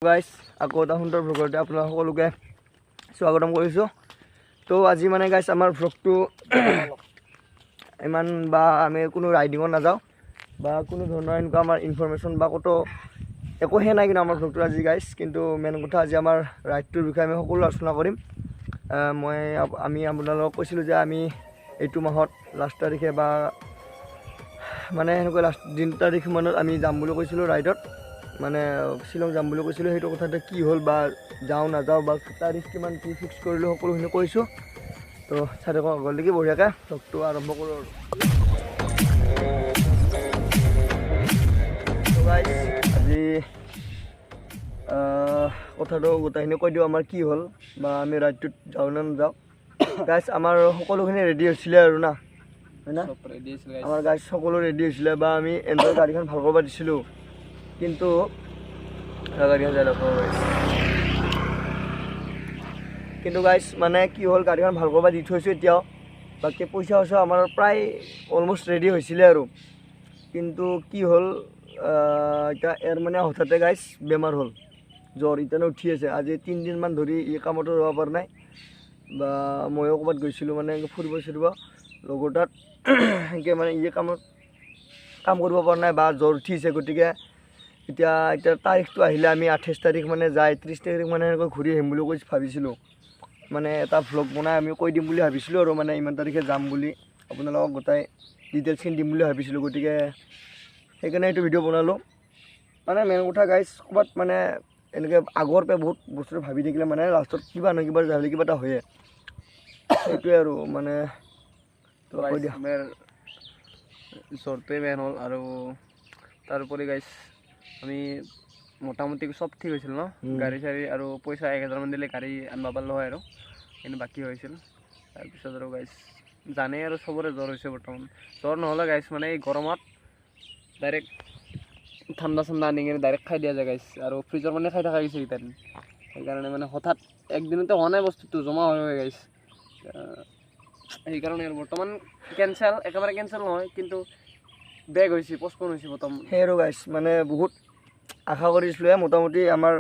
Guys আকৌ এটা সুন্দৰ ভ্লগতে আপোনালোক সকলোকে স্বাগতম কৰিছোঁ। তো আজি মানে গাইজ আমাৰ ভ্লগটো ইমান বা আমি কোনো ৰাইডিঙত নাযাওঁ বা কোনো ধৰণৰ এনেকুৱা আমাৰ ইনফৰমেশ্যন বা ক'তো একোহে নাই কিন্তু আমাৰ ভ্লগটো আজি গাইজ। কিন্তু মেইন কথা আজি আমাৰ ৰাইডটোৰ বিষয়ে আমি সকলো আলোচনা কৰিম। আমি আপোনালোকক কৈছিলোঁ যে আমি এইটো মাহত লাষ্ট তাৰিখে বা মানে সেনেকুৱা লাষ্ট 3 তাৰিখ মানত আমি যাম বুলি কৈছিলোঁ ৰাইডত, মানে শ্বিলং যাম বুলি কৈছিলোঁ। সেইটো কথাতে কি হ'ল বা যাওঁ নাযাওঁ বা তাৰিখ কিমান কি ফিক্স কৰিলোঁ সকলোখিনি কৈছোঁ। তো চাই থাকক আগলৈকে বঢ়িয়াকৈ ভ্লগটো আৰম্ভ কৰোঁ আৰু। আজি কথাটো গোটেইখিনি কৈ দিওঁ আমাৰ কি হ'ল বা আমি ৰাইডটোত যাওঁ নে নাযাওঁ। গাইজ আমাৰ সকলোখিনি ৰেডি হৈছিলে আৰু না, হয় না? আমাৰ গাইজ সকলো ৰেডি হৈছিলে বা আমি এনজয় গাড়ীখন ভাল কৰিব দিছিলোঁ। কিন্তু গাইজ মানে কি হ'ল, গাড়ীখন ভাল কৰিব দি থৈছোঁ এতিয়াও, বাকী পইচা আমাৰ প্ৰায় অলমষ্ট ৰেডি হৈছিলে আৰু। কিন্তু কি হ'ল এতিয়া এৰ মানে হঠাতে গাইজ বেমাৰ হ'ল, জ্বৰ ইতিয়ানো উঠি আছে। আজি 3 দিনমান ধৰি এই কামতো যাব পৰা নাই বা ময়ো ক'ৰবাত গৈছিলোঁ মানে ফুৰিব লগৰ তাত সেনেকৈ মানে এই কাম কৰিব পৰা নাই বা জ্বৰ উঠিছে। গতিকে এতিয়া তাৰিখটো আহিলে আমি 28 তাৰিখ মানে যাই 30 তাৰিখ মানে এনেকৈ ঘূৰি আহিম বুলি ভাবিছিলোঁ। মানে এটা ভ্লগ বনাই আমি কৈ দিম বুলি ভাবিছিলোঁ আৰু, মানে ইমান তাৰিখে যাম বুলি আপোনালোকক গোটাই ডিটেইলছখিনি দিম বুলি ভাবিছিলোঁ। গতিকে সেইকাৰণে এইটো ভিডিঅ' বনালোঁ। মানে মেইন কথা গাইজ ক'ৰবাত মানে এনেকৈ আগৰ পৰা বহুত বস্তুটো ভাবি থাকিলে মানে লাষ্টত কিবা নহয় কিবা যাবলৈ কিবা এটা হয়ে, সেইটোৱে আৰু মানে কৈ দিয়া। জ্বৰটোৱে মেইন হ'ল আৰু তাৰোপৰি গাইজ আমি মোটামুটি চব ঠিক হৈছিল ন, গাড়ী চাড়ী আৰু পইচা 1000 মান দিলে গাড়ী আনিব পাৰিলোঁ হয় আৰু, কিন্তু বাকী হৈছিল। তাৰপিছত আৰু গাইজ জানেই আৰু চবৰে জ্বৰ হৈছে বৰ্তমান। জ্বৰ নহ'লে গাইজ মানে এই গৰমত ডাইৰেক্ট ঠাণ্ডা আনি কিনে ডাইৰেক্ট খাই দিয়া যায় গাইজ, আৰু ফ্ৰিজৰ মানে খাই থকা গৈছে এইকেইদিন। সেইকাৰণে মানে হঠাৎ একদিনতে হোৱা নাই, বস্তুটো জমা হৈ গাইজ। সেইকাৰণে আৰু বৰ্তমান একেবাৰে কেঞ্চেল নহয়, কিন্তু বেগ হৈছে, পষ্টপন হৈছে বৰ্তমান। সেই আৰু গাইজ মানে বহুত আশা কৰিছিলোঁ মোটামুটি আমাৰ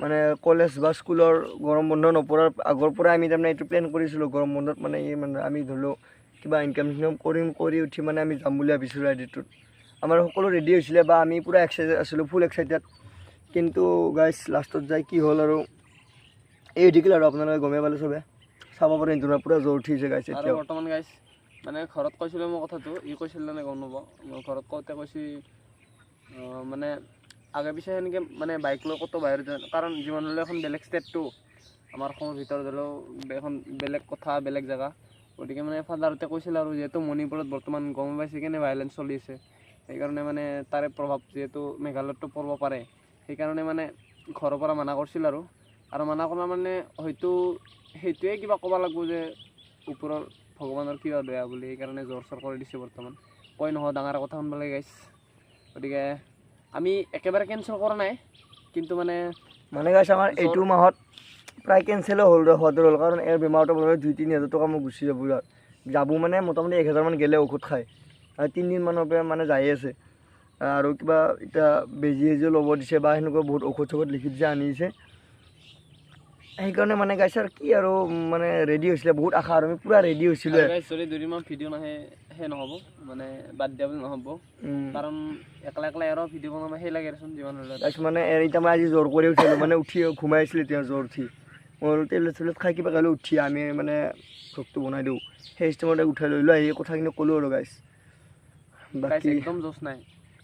মানে কলেজ বা স্কুলৰ গৰম বন্ধ নপৰাৰ আগৰ পৰাই আমি তাৰমানে এইটো প্লেন কৰিছিলোঁ। গৰম বন্ধত মানে আমি ধৰি লওক কিবা ইনকাম কৰি উঠি মানে আমি যাম বুলি ভাবিছিলোঁ ৰাইডটোত। আমাৰ সকলো ৰেডি হৈছিলে বা আমি পূৰা এক্সাইটেড আছিলোঁ, ফুল এক্সাইটেড। কিন্তু গাইজ লাষ্টত যাই কি হ'ল আৰু এই দেখিল আৰু আপোনালোকে গমেই পালে চবে, চাব পাৰে ইণ্টাৰনেট পূৰা জ্বৰ উঠিছে গাইজ। আৰু বৰ্তমান গাইজ মানে ঘৰত কৈছিলোঁ মই কথাটো, কৈছিল নে গম নাপাওঁ। মই ঘৰত কওঁতে কৈছে মানে আগে পিছে সেনেকৈ মানে বাইক লৈ ক'তো বাহিৰত যায়, কাৰণ যিমান হ'লেও এখন বেলেগ ষ্টেটটো, আমাৰ অসমৰ ভিতৰত হ'লেও এখন বেলেগ কথা বেলেগ জেগা। গতিকে মানে ফাদাৰতে কৈছিল আৰু, যিহেতু মণিপুৰত বৰ্তমান গম পাইছে কেনে ভাইলেঞ্চ চলি আছে, সেইকাৰণে মানে তাৰে প্ৰভাৱ যিহেতু মেঘালয়তো পৰিব পাৰে, সেইকাৰণে মানে ঘৰৰ পৰা মানা কৰিছিল আৰু মানা কৰা মানে হয়তো সেইটোৱে কিবা ক'ব লাগিব যে ওপৰৰ ভগৱানৰ কিবা বেয়া বুলি, সেইকাৰণে জ্বৰ চৰ কৰি দিছে বৰ্তমান। কৈ নহয় ডাঙৰ কথা শুনিব লাগে গাইজ। গতিকে আমি একেবাৰে কেঞ্চেল কৰা নাই, কিন্তু মানে গাইজ আমাৰ এইটো মাহত প্ৰায় কেঞ্চেলো হ'ল, কাৰণ ইয়াৰ বেমাৰটো 2-3 হাজাৰ টকা মই গুচি যাব মানে মোটামুটি 1000 মান গেলে ঔষধ খাই, আৰু 3 দিনমানৰ পৰা মানে যায়ে আছে। আৰু কিবা এতিয়া বেজি ল'ব দিছে বা সেনেকুৱা বহুত ঔষধ লিখি দিছে, আনিছে। সেইকাৰণে মানে গাইজ আৰু কি আৰু মানে ৰেডি হৈছিলে, বহুত আশা আৰু আমি পূৰা ৰেডি হৈছিলোঁ। যদি 2 দিনমান ভিডিঅ' নাহে সেই নহ'ব, মানে বাদ দিয়া বুলি নহ'ব, কাৰণ একলা আৰু ভিডিঅ' বনাব সেই লাগে দেচোন যিমান হ'লেও। তাৰপিছত মানে এতিয়া মই আজি জ্বৰ কৰি উঠিলোঁ, মানে উঠি ঘুমাই আছিলোঁ, এতিয়া জ্বৰ উঠি মই টেবলেট খাই কিবা কালি উঠি আমি মানে ভ্লগটো বনাই দিওঁ, সেই চিষ্টেমতে উঠাই লৈ আহি কথাখিনি ক'লোঁ আৰু গাইজ। বাকী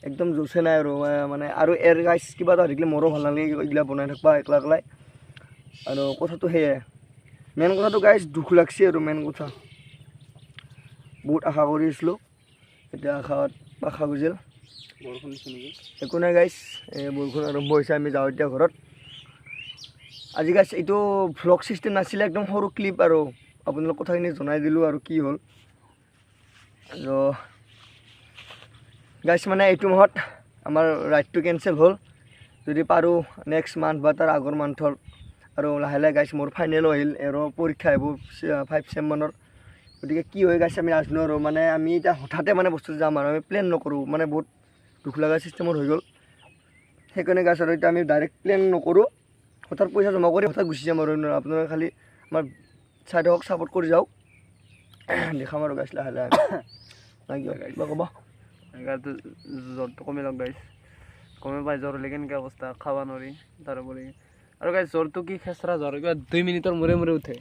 একদম জোচে নাই আৰু মানে আৰু গাইজ কিবা এটা থাকিলে মোৰো ভাল নালাগে এইগিলা বনাই থাকবা একলাই। আৰু কথাটো সেয়ে, মেইন কথাটো গাইজ দুখ লাগছে আৰু মেইন কথা। বহুত আশা কৰি আছিলোঁ, এতিয়া আশা গুজিল। বৰষুণ দিছে নেকি? একো নাই গাইজ, বৰষুণ আৰম্ভ হৈছে, আমি যাওঁ এতিয়া ঘৰত। আজি গাইজ এইটো ভ্লগ ছিষ্টেম নাছিলে, একদম সৰু ক্লিপ আৰু আপোনালোক কথাখিনি জনাই দিলোঁ আৰু কি হ'ল। আৰু গাইজ মানে এইটো মাহত আমাৰ ৰাইডটো কেঞ্চেল হ'ল। যদি পাৰোঁ নেক্সট মান্থ বা তাৰ আগৰ মান্থৰ, আৰু লাহে গাইজ মোৰ ফাইনেলো আহিল, আৰু পৰীক্ষা আহিব 5 চেম মানৰ। গতিকে কি হয় গাইজ আমি নাজানো আৰু, মানে আমি এতিয়া হঠাতে মানে বস্তুটো যাম আৰু আমি প্লেন নকৰোঁ, মানে বহুত দুখ লগা চিষ্টেমত হৈ গ'ল। সেইকাৰণে গাছ আৰু এতিয়া আমি ডাইৰেক্ট প্লেন নকৰোঁ হঠাৎ পইচা জমা কৰি হঠাৎ গুচি যাম আৰু আপোনালোকে খালি আমাৰ ছাইডক ছাপোৰ্ট কৰি যাওক দেখাম আৰু গাছ লাহে লাহে কিবা ক'ব গাটো জ্বৰটো কমি লওক গাইছ কমে পাই জ্বৰ হ'লে কেনেকৈ অৱস্থা খাব নোৱাৰি তাৰোপৰি আৰু গাইছ জ্বৰটো কি খেচৰা জ্বৰ কিবা 2 মিনিটৰ মূৰে মূৰে উঠে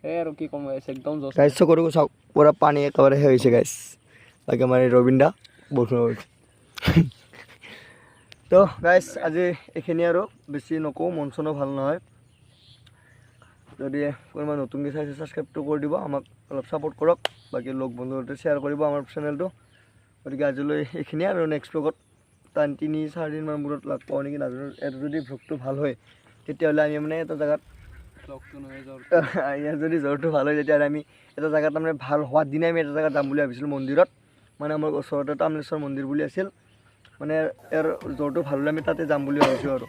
এই আৰু কি ক'ম গাইছ একদম জ্বৰ গাইছ চকুটো চাওক পূৰা পানী একেবাৰে সেই হৈছে গাইছ বাকী আমাৰ এই ৰবীন্দা বৰষুণ হৈছে তো গাইছ আজি এইখিনি আৰু বেছি নকওঁ মন চনো ভাল নহয় যদি কোনোবা নতুনকৈ চাইছে ছাবস্ক্ৰাইবটো কৰি দিব আমাক অলপ ছাপোৰ্ট কৰক বাকী লগ বন্ধুৰ সৈতে শ্বেয়াৰ কৰিব আমাৰ চেনেলটো গতিকে আজিলৈ এইখিনিয়ে আৰু নেক্সট ব্লগত 3-4 দিনমান মূৰত লগ পাওঁ নেকি নাজানো এইটো যদি ভ্লগটো ভাল হয় তেতিয়াহ'লে আমি মানে এটা জেগাত ব্লগটো নহয় জ্বৰ ইয়াৰ যদি জ্বৰটো ভাল হয় তেতিয়াহ'লে আমি এটা জেগাত তাৰমানে ভাল হোৱাৰ দিনাই আমি এটা জেগাত যাম বুলি ভাবিছিলোঁ মন্দিৰত মানে আমাৰ ওচৰতে তামলেশ্বৰ মন্দিৰ বুলি আছিল মানে ইয়াৰ জ্বৰটো ভাল হ'লে আমি তাতে যাম বুলি ভাবিছোঁ আৰু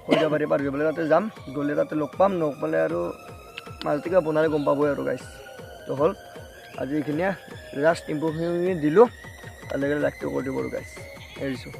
সৰিয়াবাৰী পাৰ হৈ পেলাই তাতে যাম গ'লে তাতে লগ পাম পালে আৰু মালটো কিবা বনালে গম পাবই আৰু গাইছ তো হ'ল আজি এইখিনিয়ে জাষ্ট ইম্প্ৰুভমেণ্ট দিলোঁ তালৈকে লাইকটো কৰি দিব আৰু গাইছ এৰিছোঁ